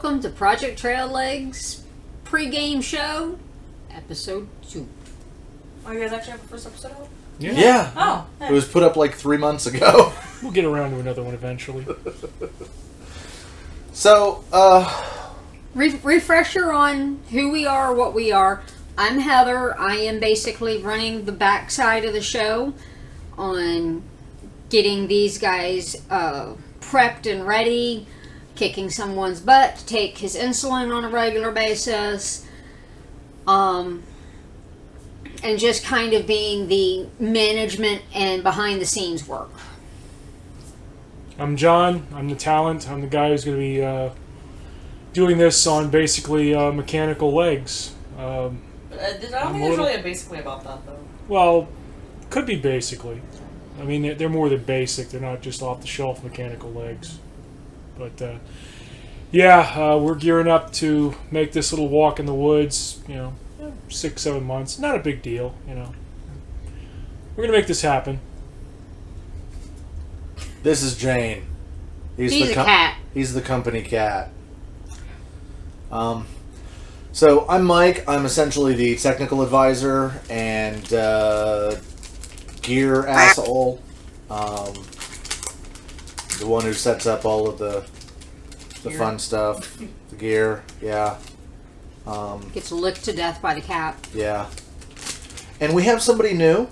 welcome to Project Trail Legs pre-game show, episode 2. Oh, you guys actually have a first episode out? Yeah. Oh. Hey. It was put up like 3 months ago. We'll get around to another one eventually. So, Refresher on who we are, what we are. I'm Heather. I am basically running the backside of the show on getting these guys prepped and ready, kicking someone's butt to take his insulin on a regular basis, and just kind of being the management and behind the scenes work. I'm John. I'm the talent. I'm the guy who's going to be doing this on basically mechanical legs. I don't think it's really basically about that, though. Well, could be basically. I mean, they're more than basic. They're not just off-the-shelf mechanical legs. But, we're gearing up to make this little walk in the woods, 6-7 months. Not a big deal, We're going to make this happen. this is Jane. He's a cat. He's the company cat. So I'm Mike. I'm essentially the technical advisor and gear asshole. The one who sets up all of the fun stuff. The gear, yeah. Gets licked to death by the cat. Yeah. And we have somebody new.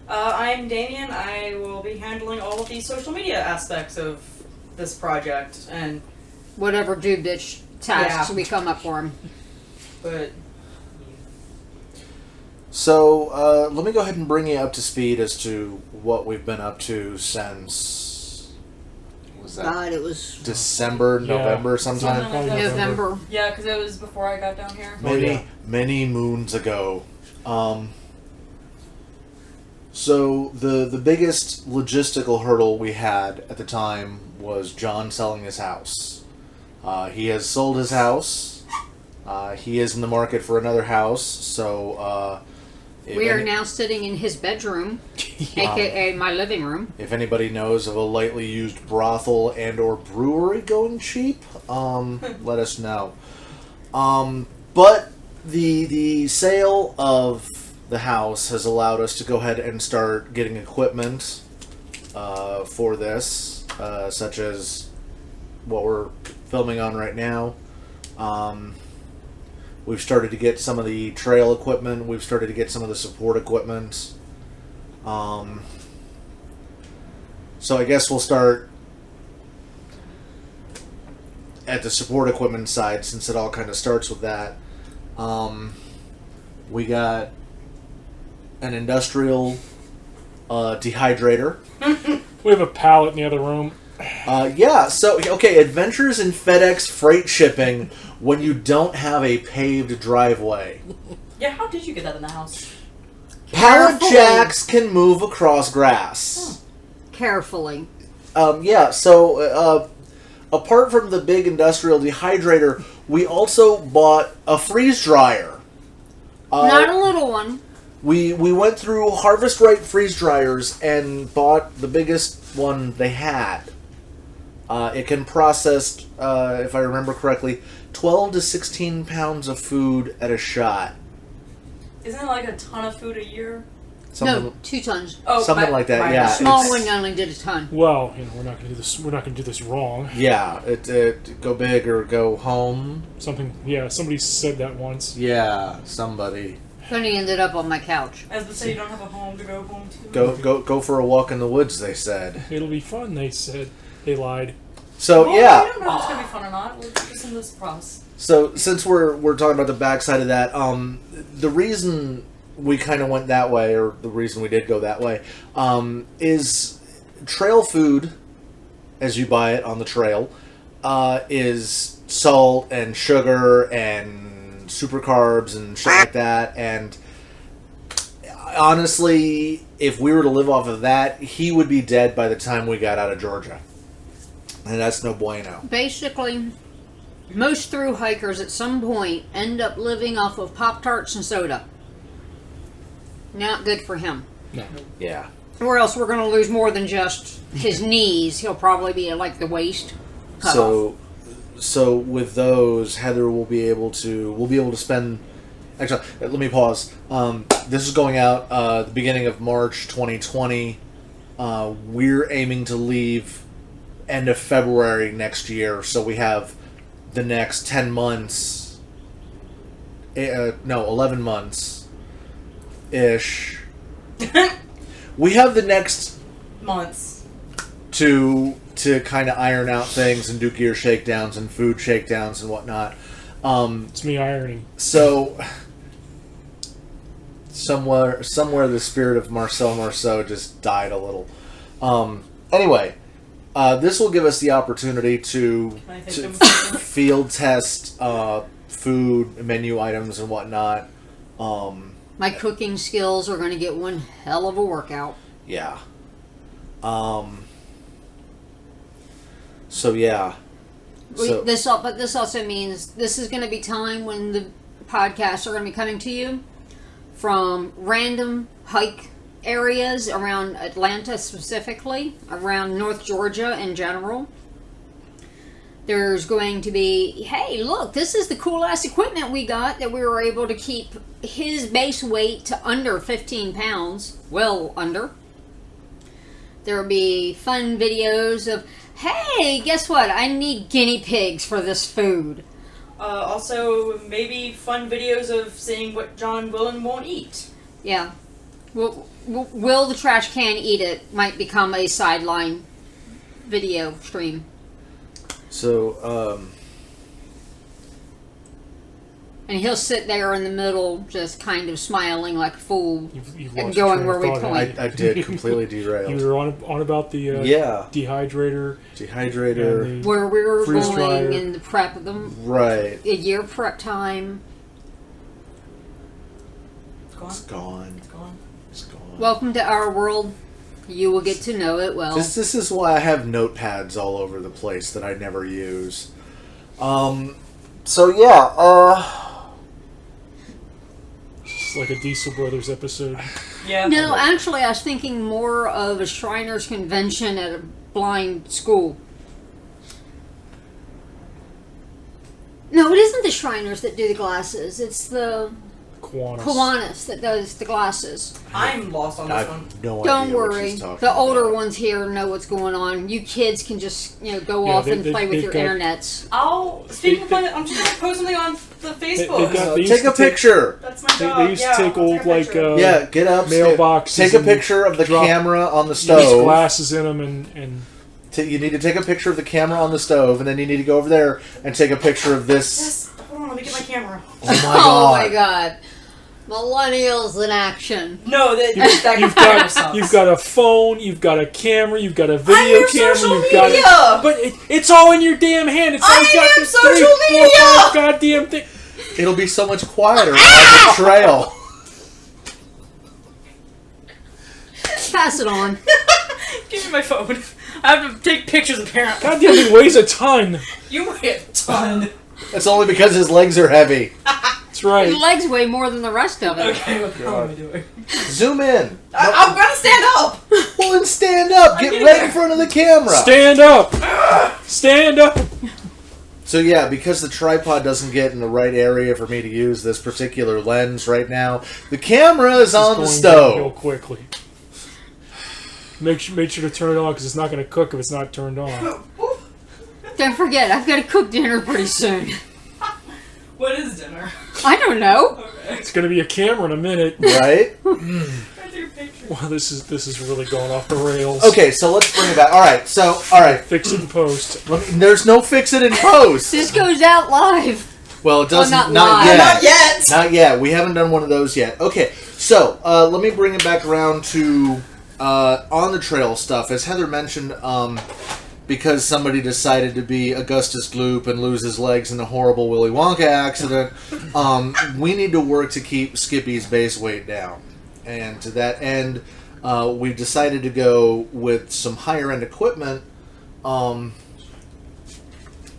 I'm Damien. I will be handling all of the social media aspects of this project, and Whatever dude bitch tasks we come up for him. but So, let me go ahead and bring you up to speed as to what we've been up to since... Was that God, it was December, Yeah. November sometime? Something like that. November. yeah, because it was before I got down here. Many moons ago. So the biggest logistical hurdle we had at the time was John selling his house. He has sold his house. He is in the market for another house. So We are now sitting in his bedroom, aka my living room. if anybody knows of a lightly used brothel and or brewery going cheap, let us know. But the sale of the house has allowed us to go ahead and start getting equipment for this, such as what we're filming on right now. We've started to get some of the trail equipment. We've started to get some of the support equipment. So I guess we'll start at the support equipment side, since it all kind of starts with that. We got an industrial dehydrator. We have a pallet in the other room. Adventures in FedEx freight shipping when you don't have a paved driveway. Yeah, how did you get that in the house? Pallet jacks can move across grass. Carefully. Apart from the big industrial dehydrator, we also bought a freeze dryer. Not a little one. We went through Harvest Right freeze dryers and bought the biggest one they had. It can process, if I remember correctly, 12 to 16 pounds of food at a shot. Isn't it like a ton of food a year? No, 2 tons. Oh, Something like that, yeah. The small it's- one only did a ton. Well, we're not going to do this. We're not going to do this wrong. Yeah, it go big or go home. Somebody said that once. Yeah, somebody. Tony ended up on my couch. As they say, you don't have a home to go home to. Go for a walk in the woods, they said. It'll be fun, they said. They lied. So Well, yeah. I don't know if it's gonna be fun or not. We'll just in this process. So since we're talking about the backside of that, the reason we kind of went that way, or the reason we did go that way, is trail food, as you buy it on the trail, is salt and sugar and super carbs and shit like that. And honestly, if we were to live off of that, he would be dead by the time we got out of Georgia. And that's no bueno. Basically, most thru hikers at some point end up living off of Pop-Tarts and soda. Not good for him. No. Yeah. Or else we're going to lose more than just his knees. He'll probably be at like the waist. Cut So, off. so with those, Heather will be able to spend. Actually, let me pause. This is going out the beginning of March 2020. We're aiming to leave end of February next year, so we have the next 10 months. 11 months ish. We have the next months to kind of iron out things and do gear shakedowns and food shakedowns and whatnot. It's me ironing. So somewhere the spirit of Marcel Marceau just died a little. Anyway, this will give us the opportunity to field test food menu items and whatnot. My cooking skills are going to get one hell of a workout. Yeah. So yeah. But this also means this is going to be time when the podcasts are going to be coming to you from random hike areas around Atlanta, specifically around North Georgia in general. There's going to be, hey, look, this is the cool ass equipment we got that we were able to keep his base weight to under 15 pounds, well under. There will be fun videos of, hey, guess what? I need guinea pigs for this food. Also, maybe fun videos of seeing what John will and won't eat. Yeah. Will the trash can eat it might become a sideline video stream. So, and he'll sit there in the mill just kind of smiling like a fool You've and lost your going train where of we thought, point. haven't I did completely derail. You were on about the dehydrator. Dehydrator. and the- Where we were freeze going dryer. in the prep of them. Right. A year prep time. It's gone. It's gone. It's gone. It's gone. Welcome to our world. You will get to know it well. This is why I have notepads all over the place that I never use. So yeah, It's like a Diesel Brothers episode. Yeah. No, actually, I was thinking more of a Shriners convention at a blind school. No, it isn't the Shriners that do the glasses. It's the Kiwanis that does the glasses. I'm lost on I this one. have no Don't idea what worry. she's talking The older about. ones here know what's going on. You kids can just, go Yeah, off and play with they've your got- internets. Speaking of playing, I'm just going to post something on the Facebook. they used Take to a picture. That's my They job. used to Yeah, take I'll old, a like, picture. Yeah, get up. mailboxes Take a and picture of the drop camera on the Use stove. glasses in them and You need to take a picture of the camera on the stove, and then you need to go over there and take a picture of this. Yes. Hold on, let me get my camera. Oh my Oh god! my god. Millennials in action. No, that you've got a phone, you've got a camera, you've got a video I'm your camera, social you've got media! but it's all in your damn hand. It's I like got am this social 3, 4, media! 5 goddamn thing. It'll be so much quieter on the trail. Pass it on. Give me my phone. I have to take pictures apparently. Goddamn thing weighs a ton. You weigh a ton. That's only because his legs are heavy. That's right. His legs weigh more than the rest of it. Okay, what the hell am I doing? Zoom in. I'm gonna stand up! Well, then stand up. Get getting right there. in front of the camera. Stand up. Stand up. So yeah, because the tripod doesn't get in the right area for me to use this particular lens right now, the camera is on the It's going down real stove. quickly. Make sure to turn it on because it's not going to cook if it's not turned on. Don't forget, I've got to cook dinner pretty soon. What is dinner? I don't know. Okay. It's going to be a camera in a minute. Right? I took a picture. Wow, this is really going off the rails. Okay, so let's bring it back. All right. Fix it in post. There's no fix it in post. This goes out live. Well, it doesn't. not Not live. yet. Not yet! Not yet. We haven't done one of those yet. Okay, so let me bring it back around to on the trail stuff. As Heather mentioned, because somebody decided to be Augustus Gloop and lose his legs in a horrible Willy Wonka accident, we need to work to keep Skippy's base weight down. And to that end, we've decided to go with some higher end equipment.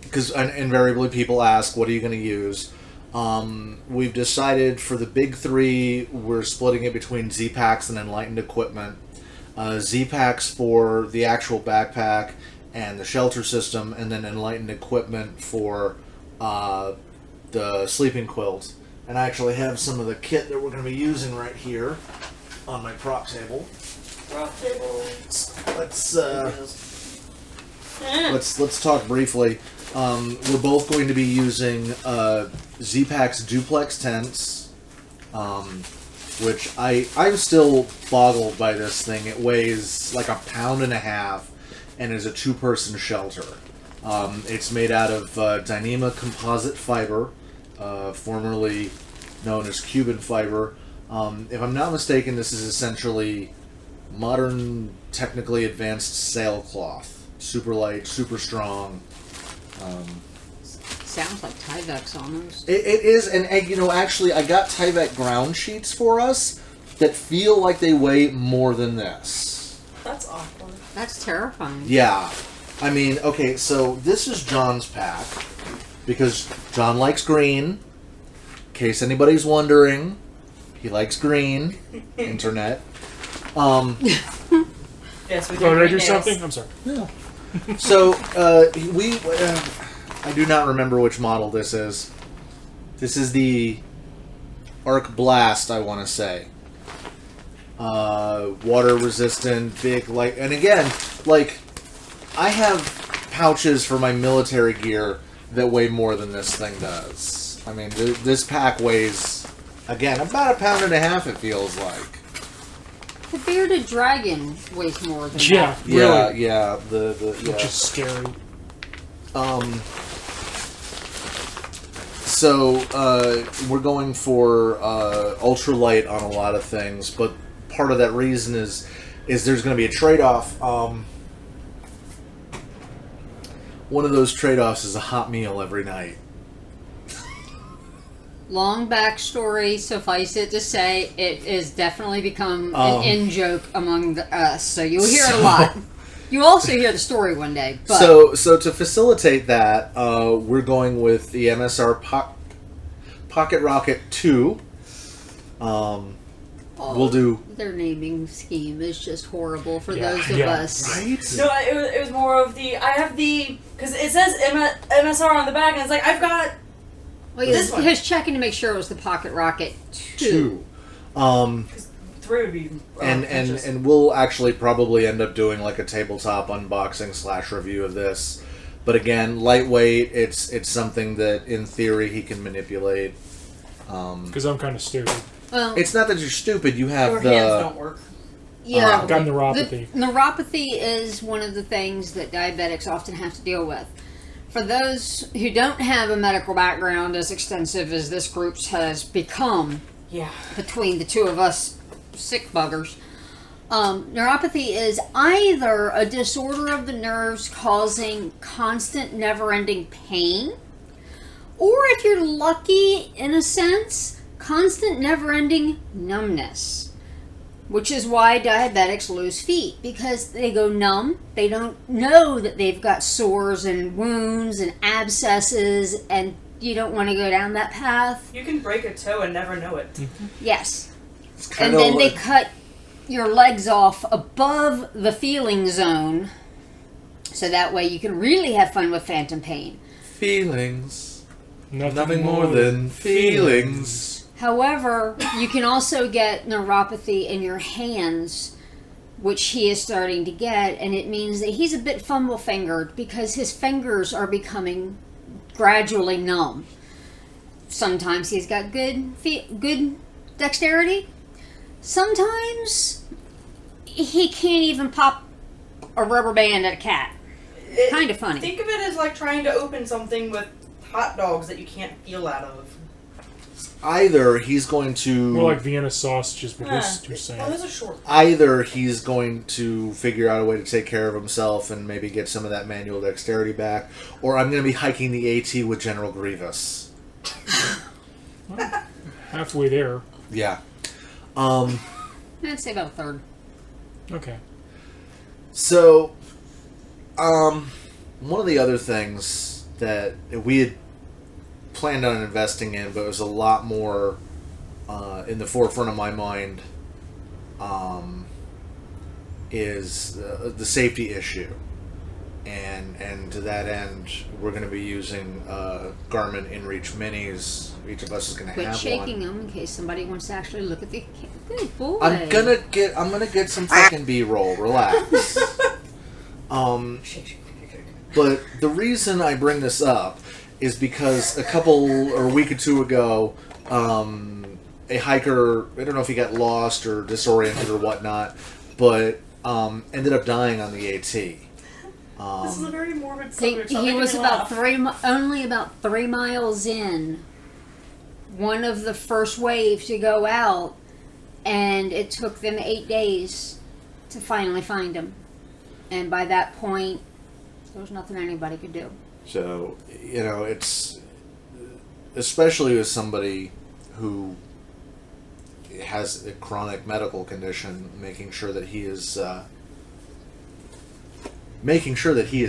Because invariably people ask, what are you going to use? We've decided for the big three, we're splitting it between Zpacks and Enlightened equipment. Zpacks for the actual backpack, and the shelter system, and then enlightened equipment for the sleeping quilt. And I actually have some of the kit that we're going to be using right here on my prop table. Prop table. Let's talk briefly. We're both going to be using Zpacks duplex tents, which I'm still boggled by this thing. It weighs like 1.5 pounds and is a 2-person shelter. It's made out of Dyneema composite fiber, formerly known as Cuban fiber. If I'm not mistaken, this is essentially modern, technically advanced sailcloth. Super light, super strong. Sounds like Tyvek's almost. It is, and actually, I got Tyvek ground sheets for us that feel like they weigh more than this. That's awkward. That's terrifying. Yeah. I mean, okay, so this is John's pack, because John likes green. In case anybody's wondering, he likes green. Internet. Yes, we do. Oh, did I green do nails. something? I'm sorry. Yeah. So, I do not remember which model this is. This is the Arc Blast, I want to say. Water resistant, big, like, and again, like, I have pouches for my military gear that weigh more than this thing does. I mean, this pack weighs, again, about 1.5 pounds, it feels like. The bearded dragon weighs more than Yeah, that. Yeah, really. yeah, Which is scary. So, we're going for ultralight on a lot of things, but part of that reason is there's going to be a trade-off. One of those trade-offs is a hot meal every night. Long backstory, suffice it to say, it has definitely become an in-joke among us, so you'll hear it a lot. You also hear the story one day. But So to facilitate that, we're going with the MSR Pocket Rocket 2. We'll do... Their naming scheme is just horrible for Yeah, those of yeah. us. Right? No, it was more of the. I have the. Because it says MSR on the back, and it's like, I've got. Well, This one. he was checking to make sure it was the Pocket Rocket 2. 2. 3 would be. And we'll actually probably end up doing like a tabletop unboxing / review of this. But again, lightweight, it's something that in theory he can manipulate. Because I'm kind of stupid. Well, It's not that you're stupid, you have Your the... hands don't work. yeah. I've got neuropathy. The neuropathy is one of the things that diabetics often have to deal with. For those who don't have a medical background as extensive as this group has become, Yeah. between the two of us sick buggers, neuropathy is either a disorder of the nerves causing constant never-ending pain, or if you're lucky in a sense, constant never-ending numbness, which is why diabetics lose feet, because they go numb. They don't know that they've got sores and wounds and abscesses, and you don't want to go down that path. You can break a toe and never know it. Yes. It's And kinda then they like- cut your legs off above the feeling zone, so that way you can really have fun with phantom pain. Feelings. Nothing, Nothing more than feelings. However, you can also get neuropathy in your hands, which he is starting to get, and it means that he's a bit fumble-fingered because his fingers are becoming gradually numb. Sometimes he's got good dexterity. Sometimes he can't even pop a rubber band at a cat. Kind of funny. Think of it as like trying to open something with hot dogs that you can't feel out of. Either he's going to... More like Vienna sausages, but this too Oh, sad. those are short. Either he's going to figure out a way to take care of himself and maybe get some of that manual dexterity back, or I'm going to be hiking the AT with General Grievous. Halfway there. Yeah. I'd say about a third. Okay. So, one of the other things that we had planned on investing in, but it was a lot more in the forefront of my mind, is the safety issue. and to that end, we're going to be using Garmin Inreach Minis. Each of us is going to Quit have shaking one. them in case somebody wants to actually look at the. Good boy. I'm gonna get some fucking B-roll. Relax. But the reason I bring this up is because a week or two ago, a hiker, I don't know if he got lost or disoriented or whatnot, but ended up dying on the AT. This is a very morbid He, subject. he was about only about 3 miles in, one of the first waves to go out, and it took them 8 days to finally find him. And by that point, there was nothing anybody could do. So, it's especially with somebody who has a chronic medical condition, making sure that he is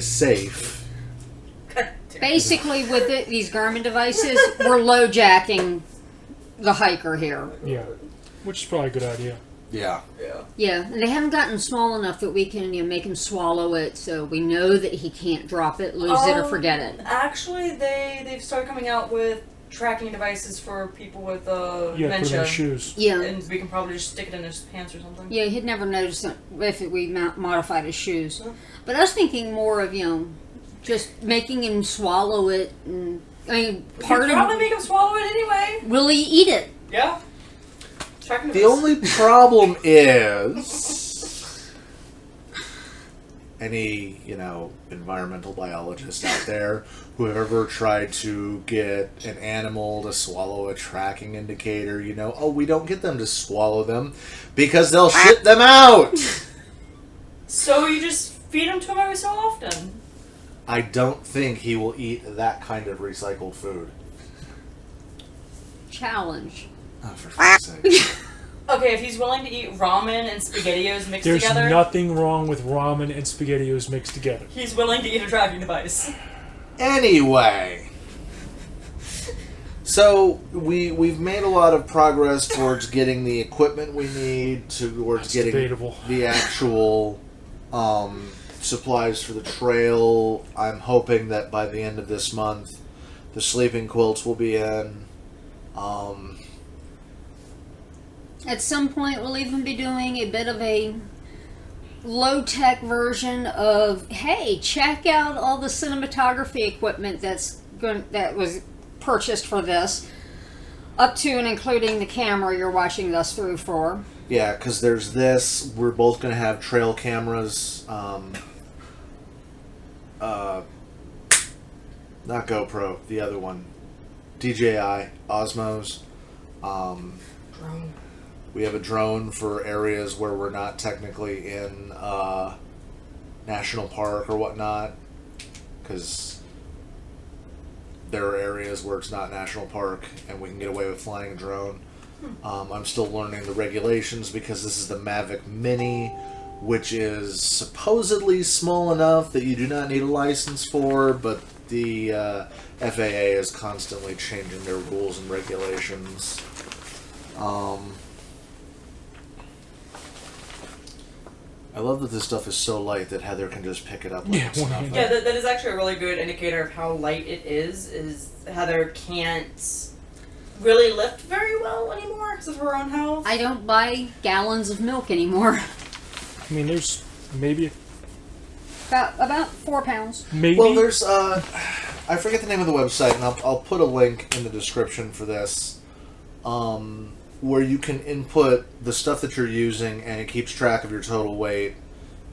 safe. Basically, with these Garmin devices, we're low jacking the hiker here. Yeah, which is probably a good idea. Yeah. Yeah, and they haven't gotten small enough that we can make him swallow it, so we know that he can't drop it, lose it, or forget it. Actually, they've started coming out with tracking devices for people with Yeah, put dementia. in his shoes. Yeah. And we can probably just stick it in his pants or something. Yeah, he'd never noticed it if we modified his shoes. Huh? But I was thinking more of, just making him swallow it. And, I mean, part You'd of probably make him swallow it anyway. will he eat it? Yeah. Tracking The device. only problem is any, environmental biologist out there who have ever tried to get an animal to swallow a tracking indicator, we don't get them to swallow them because they'll shit them out. So you just feed him to him every so often. I don't think he will eat that kind of recycled food. Challenge. Oh, for fuck's sake. Okay, if he's willing to eat ramen and SpaghettiOs mixed There's together, nothing wrong with ramen and SpaghettiOs mixed together. he's willing to eat a tracking device. Anyway, so we've made a lot of progress towards getting the equipment we need, towards That's getting debatable. the actual supplies for the trail. I'm hoping that by the end of this month, the sleeping quilts will be in. At some point, we'll even be doing a bit of a low-tech version of, hey, check out all the cinematography equipment that was purchased for this, up to and including the camera you're watching us through for. Yeah, because there's this. We're both going to have trail cameras. Not GoPro, the other one. DJI, Osmos. Drone. We have a drone for areas where we're not technically in national park or whatnot, because there are areas where it's not national park and we can get away with flying a drone. I'm still learning the regulations because this is the Mavic Mini, which is supposedly small enough that you do not need a license for, but the FAA is constantly changing their rules and regulations. I love that this stuff is so light that Heather can just pick it up like it's Yeah, nothing. Yeah, that is actually a really good indicator of how light it is Heather can't really lift very well anymore because of her own health. I don't buy gallons of milk anymore. I mean, there's maybe About 4 pounds. Well, there's I forget the name of the website, and I'll put a link in the description for this, where you can input the stuff that you're using, and it keeps track of your total weight.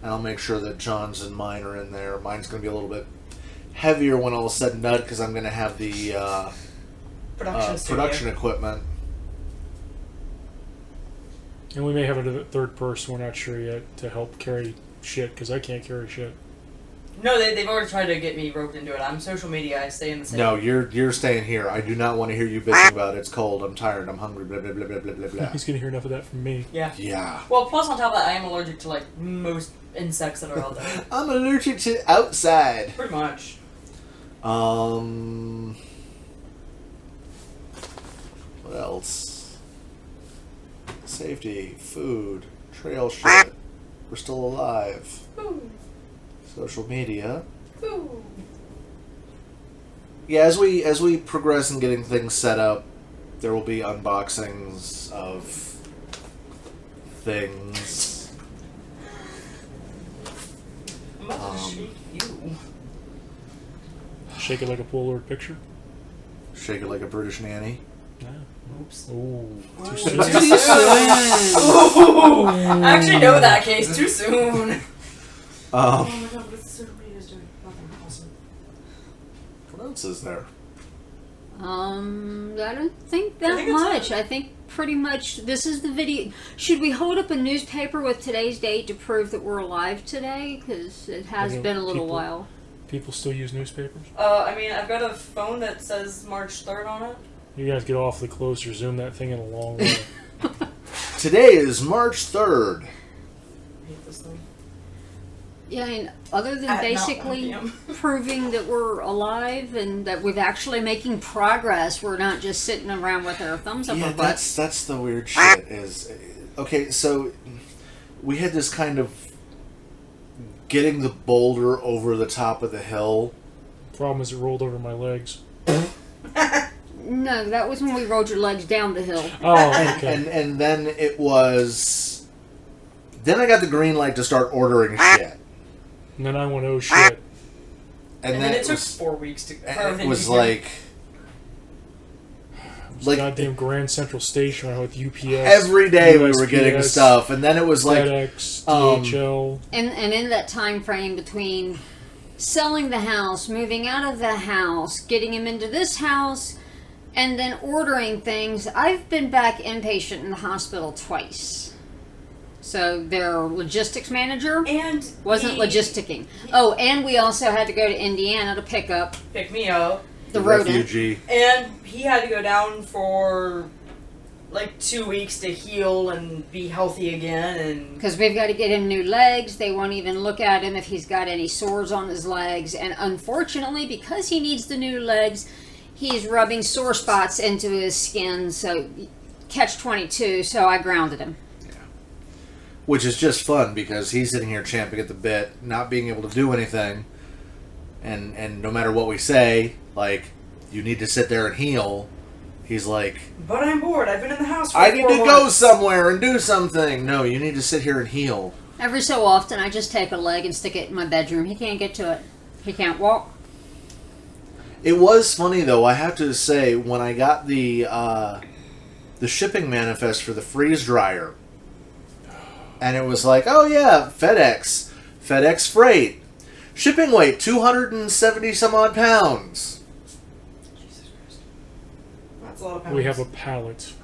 And I'll make sure that John's and mine are in there. Mine's going to be a little bit heavier when all is said and done, because I'm going to have the production equipment. and we may have a third person. We're not sure yet to help carry shit because I can't carry shit. No, they've already tried to get me roped into it. I'm social media. I stay in the same. No, you're staying here. I do not want to hear you bitching about it's cold, I'm tired, I'm hungry, blah, blah, blah, blah, blah, blah, blah. He's gonna hear enough of that from me. Yeah. Yeah. Well, plus on top of that, I am allergic to like most insects that are out there. I'm allergic to outside. Pretty much. What else? Safety, food, trail shit. We're still alive. Woo. Social media. Woohoo! Yeah, as we progress in getting things set up, there will be unboxings of things. I'm about to shake you. Shake it like a Polaroid picture. Shake it like a British nanny. Yeah. Oops. Ooh, too Ooh. soon. Ooh, I actually know that case. Too soon. Oh my god, what's the social media doing? Nothing. Awesome. What else is there? I don't think that I think it's much. it. I think pretty much this is the video. Should we hold up a newspaper with today's date to prove that we're alive today? Because it has Okay, been a little people- while. People still use newspapers? I mean, I've got a phone that says March 3rd on it. You guys get awfully close or zoom that thing in a long way. Today is March 3rd. I hate this thing. Yeah, I mean, other than At not basically 1 p.m. proving that we're alive and that we're actually making progress, we're not just sitting around with our thumbs up Yeah, our butts. that's the weird shit. Is okay. So we had this kind of getting the boulder over the top of the hill. Problem is, it rolled over my legs. No, that was when we rolled your legs down the hill. Oh, okay. And then it was. Then I got the green light to start ordering shit. And then I went, oh shit. And then it took was, 4 weeks to. For and everything it was to get here. like Goddamn Grand Central Station with UPS. every day we were getting USPS, stuff, and then it was like FedEx, um, DHL. And in that time frame between selling the house, moving out of the house, getting him into this house, and then ordering things, I've been back inpatient in the hospital twice. So their logistics manager And wasn't he logisticking. Oh, and we also had to go to Indiana to pick up picked me up, the rodent. refugee. and he had to go down for like 2 weeks to heal and be healthy again. And Because we've got to get him new legs. They won't even look at him if he's got any sores on his legs. And unfortunately, because he needs the new legs, he's rubbing sore spots into his skin. So, catch 22. So I grounded him. Which is just fun because he's sitting here champing at the bit, not being able to do anything, and no matter what we say, like, you need to sit there and heal, he's like, but I'm bored. I've been in the house for I need 4 to go months. somewhere and do something. No, you need to sit here and heal. Every so often, I just take a leg and stick it in my bedroom. He can't get to it. He can't walk. It was funny though, I have to say, when I got the shipping manifest for the freeze dryer, and it was like, oh yeah, FedEx freight, shipping weight 270 some odd pounds. Jesus Christ. That's a lot of pounds. We have a pallet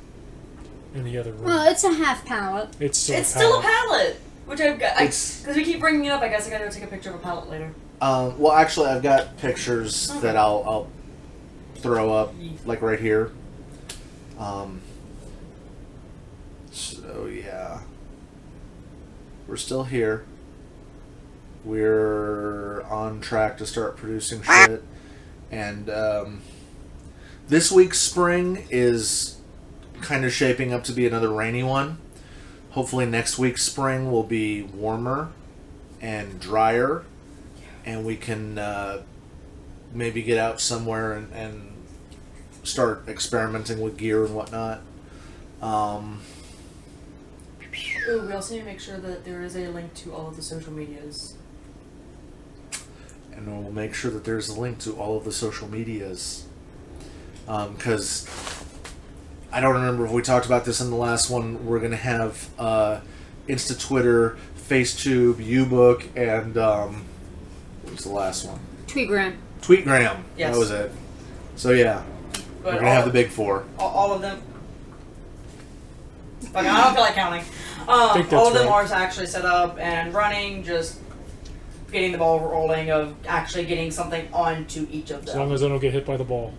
in the other room. Well, it's a half pallet. It's still It's a still a pallet. pallet, which I've got. It's- Because we keep bringing it up. I guess I gotta take a picture of a pallet later. Well, actually, I've got pictures Okay. that I'll throw up, like right here. So yeah, we're still here. We're on track to start producing shit, and this week's spring is kind of shaping up to be another rainy one. Hopefully, next week's spring will be warmer and drier, and we can maybe get out somewhere and start experimenting with gear and whatnot. Ooh, we also need to make sure that there is a link to all of the social medias. And we'll make sure that there's a link to all of the social medias. Because I don't remember if we talked about this in the last one. We're going to have Insta Twitter, Facetube, Ubook, and what was the last one? Tweetgram. Tweetgram. Yes. That was it. So yeah, But we're going to have the big four. all of them. Fuck, I don't feel like counting. think that's All of them right. are actually set up and running, just getting the ball rolling of actually getting something onto each of As long them. as I don't get hit by the ball.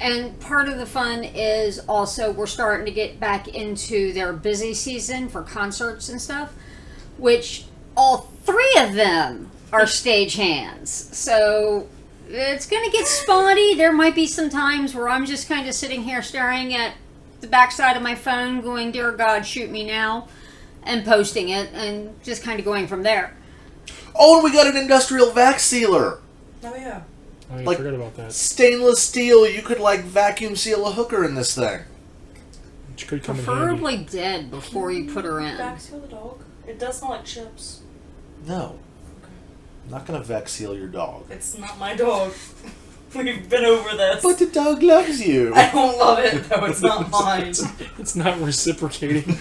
And part of the fun is also we're starting to get back into their busy season for concerts and stuff, which all 3 of them are stagehands. So it's going to get spotty. There might be some times where I'm just kind of sitting here staring at the backside of my phone going, dear God, shoot me now, and posting it and just kind of going from there. Oh, and we got an industrial vac sealer. Oh yeah. I Like- forgot about that. Stainless steel. You could like vacuum seal a hooker in this thing. Which could come in handy. Preferably dead before you put her in. Back seal the dog. It does smell like chips. No. I'm not gonna vac seal your dog. It's not my dog. We've been over this. But the dog loves you. I don't love it though. It's not mine. It's not reciprocating.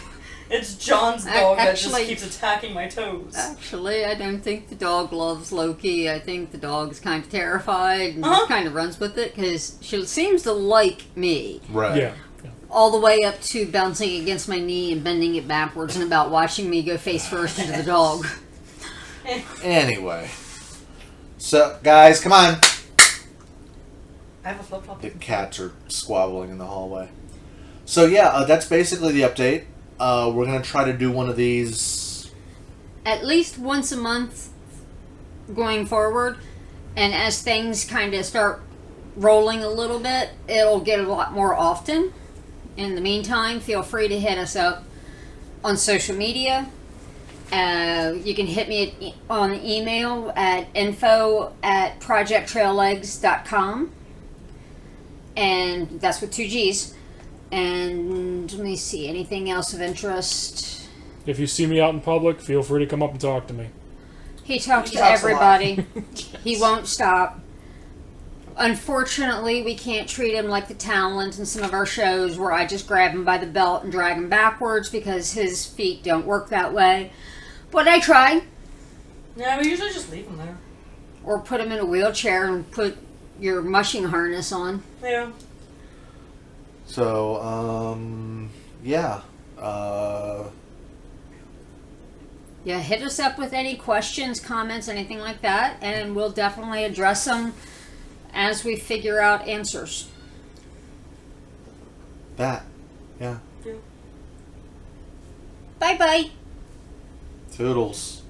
It's John's dog that Actually- just keeps attacking my toes. Actually, I don't think the dog loves Loki. I think the dog is kind of terrified and Uh-huh. just kind of runs with it because she seems to like me. Right. Yeah. All the way up to bouncing against my knee and bending it backwards and about watching me go face first into the dog. Anyway. So, guys, come on. I have a flip flop. The cats are squabbling in the hallway. So, yeah, that's basically the update. We're going to try to do one of these. At least once a month going forward. And as things kind of start rolling a little bit, it'll get a lot more often. In the meantime, feel free to hit us up on social media. You can hit me on email at info@projecttraillegs.com. And that's with 2 G's. And let me see, anything else of interest? If you see me out in public, feel free to come up and talk to me. He talks He to talks a lot. everybody. He won't stop. Unfortunately, we can't treat him like the talent in some of our shows where I just grab him by the belt and drag him backwards because his feet don't work that way. But I try. Yeah, we usually just leave him there. Or put him in a wheelchair and put your mushing harness on. Yeah. So, yeah. Yeah, hit us up with any questions, comments, anything like that, and we'll definitely address them as we figure out answers. That. Yeah. Bye-bye. Toodles.